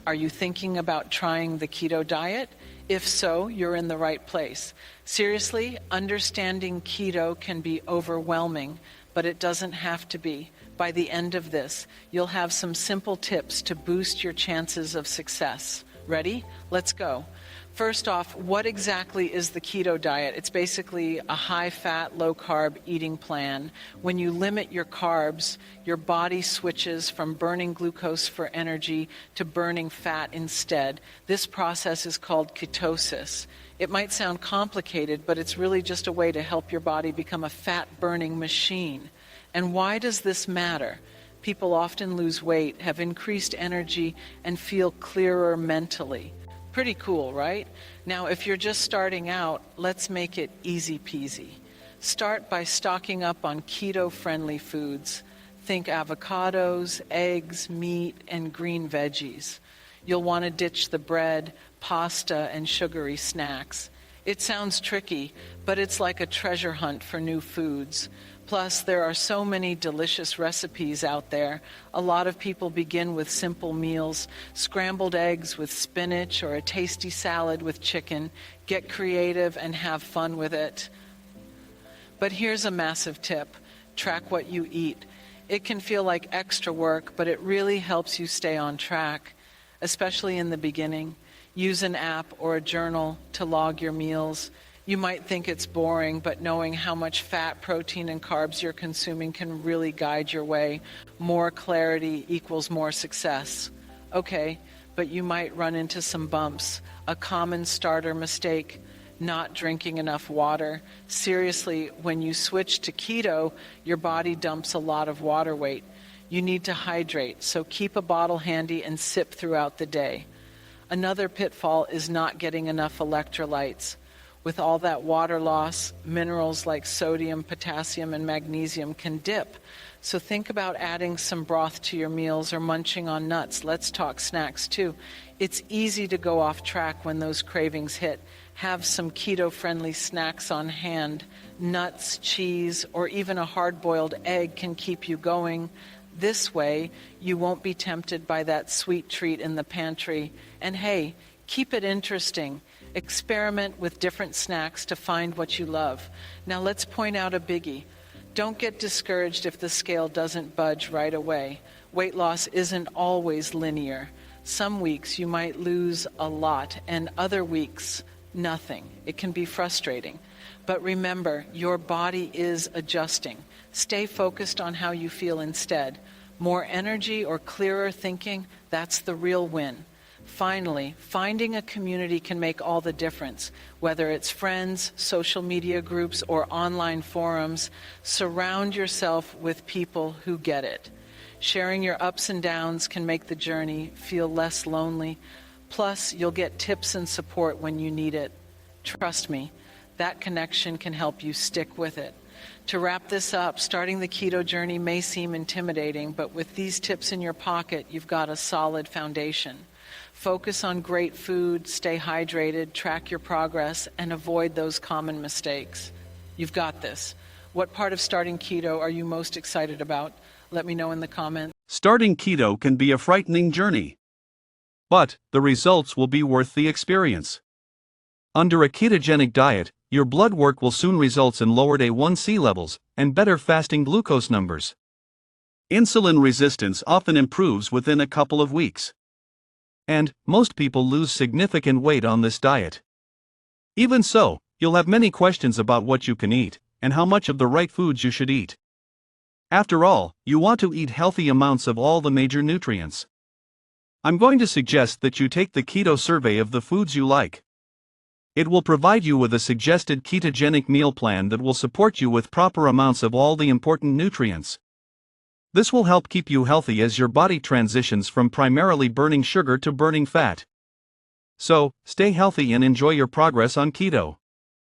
Are you thinking about trying the keto diet? If so, you're in the right place. Seriously, understanding keto can be overwhelming, but it doesn't have to be. By the end of this, you'll have some simple tips to boost your chances of success. Ready? Let's go. First off, what exactly is the keto diet? It's basically a high-fat, low-carb eating plan. When you limit your carbs, your body switches from burning glucose for energy to burning fat instead. This process is called ketosis. It might sound complicated, but it's really just a way to help your body become a fat-burning machine. And why does this matter? People often lose weight, have increased energy, and feel clearer mentally. Pretty cool, right? Now, if you're just starting out, let's make it easy peasy. Start by stocking up on keto-friendly foods. Think avocados, eggs, meat, and green veggies. You'll want to ditch the bread, pasta, and sugary snacks. It sounds tricky, but it's like a treasure hunt for new foods. Plus, there are so many delicious recipes out there. A lot of people begin with simple meals, scrambled eggs with spinach or a tasty salad with chicken. Get creative and have fun with it. But here's a massive tip. Track what you eat. It can feel like extra work, but it really helps you stay on track, especially in the beginning. Use an app or a journal to log your meals. You might think it's boring, but knowing how much fat, protein, and carbs you're consuming can really guide your way. More clarity equals more success. Okay, but you might run into some bumps. A common starter mistake, not drinking enough water. Seriously, when you switch to keto, your body dumps a lot of water weight. You need to hydrate, so keep a bottle handy and sip throughout the day. Another pitfall is not getting enough electrolytes. With all that water loss, minerals like sodium, potassium, and magnesium can dip. So think about adding some broth to your meals or munching on nuts. Let's talk snacks too. It's easy to go off track when those cravings hit. Have some keto-friendly snacks on hand. Nuts, cheese, or even a hard-boiled egg can keep you going. This way, you won't be tempted by that sweet treat in the pantry. And hey, keep it interesting. Experiment with different snacks to find what you love. Now let's point out a biggie. Don't get discouraged if the scale doesn't budge right away. Weight loss isn't always linear. Some weeks you might lose a lot and other weeks nothing. It can be frustrating. But remember, your body is adjusting. Stay focused on how you feel instead. More energy or clearer thinking, that's the real win. Finally, finding a community can make all the difference. Whether it's friends, social media groups, or online forums, surround yourself with people who get it. Sharing your ups and downs can make the journey feel less lonely. Plus, you'll get tips and support when you need it. Trust me, that connection can help you stick with it. To wrap this up, starting the keto journey may seem intimidating, but with these tips in your pocket, you've got a solid foundation. Focus on great food, stay hydrated, track your progress, and avoid those common mistakes. You've got this. What part of starting keto are you most excited about? Let me know in the comments. Starting keto can be a frightening journey, but the results will be worth the experience. Under a ketogenic diet, your blood work will soon result in lowered A1C levels and better fasting glucose numbers. Insulin resistance often improves within a couple of weeks. And most people lose significant weight on this diet. Even so, you'll have many questions about what you can eat and how much of the right foods you should eat. After all, you want to eat healthy amounts of all the major nutrients. I'm going to suggest that you take the keto survey of the foods you like. It will provide you with a suggested ketogenic meal plan that will support you with proper amounts of all the important nutrients. This will help keep you healthy as your body transitions from primarily burning sugar to burning fat. So, stay healthy and enjoy your progress on keto.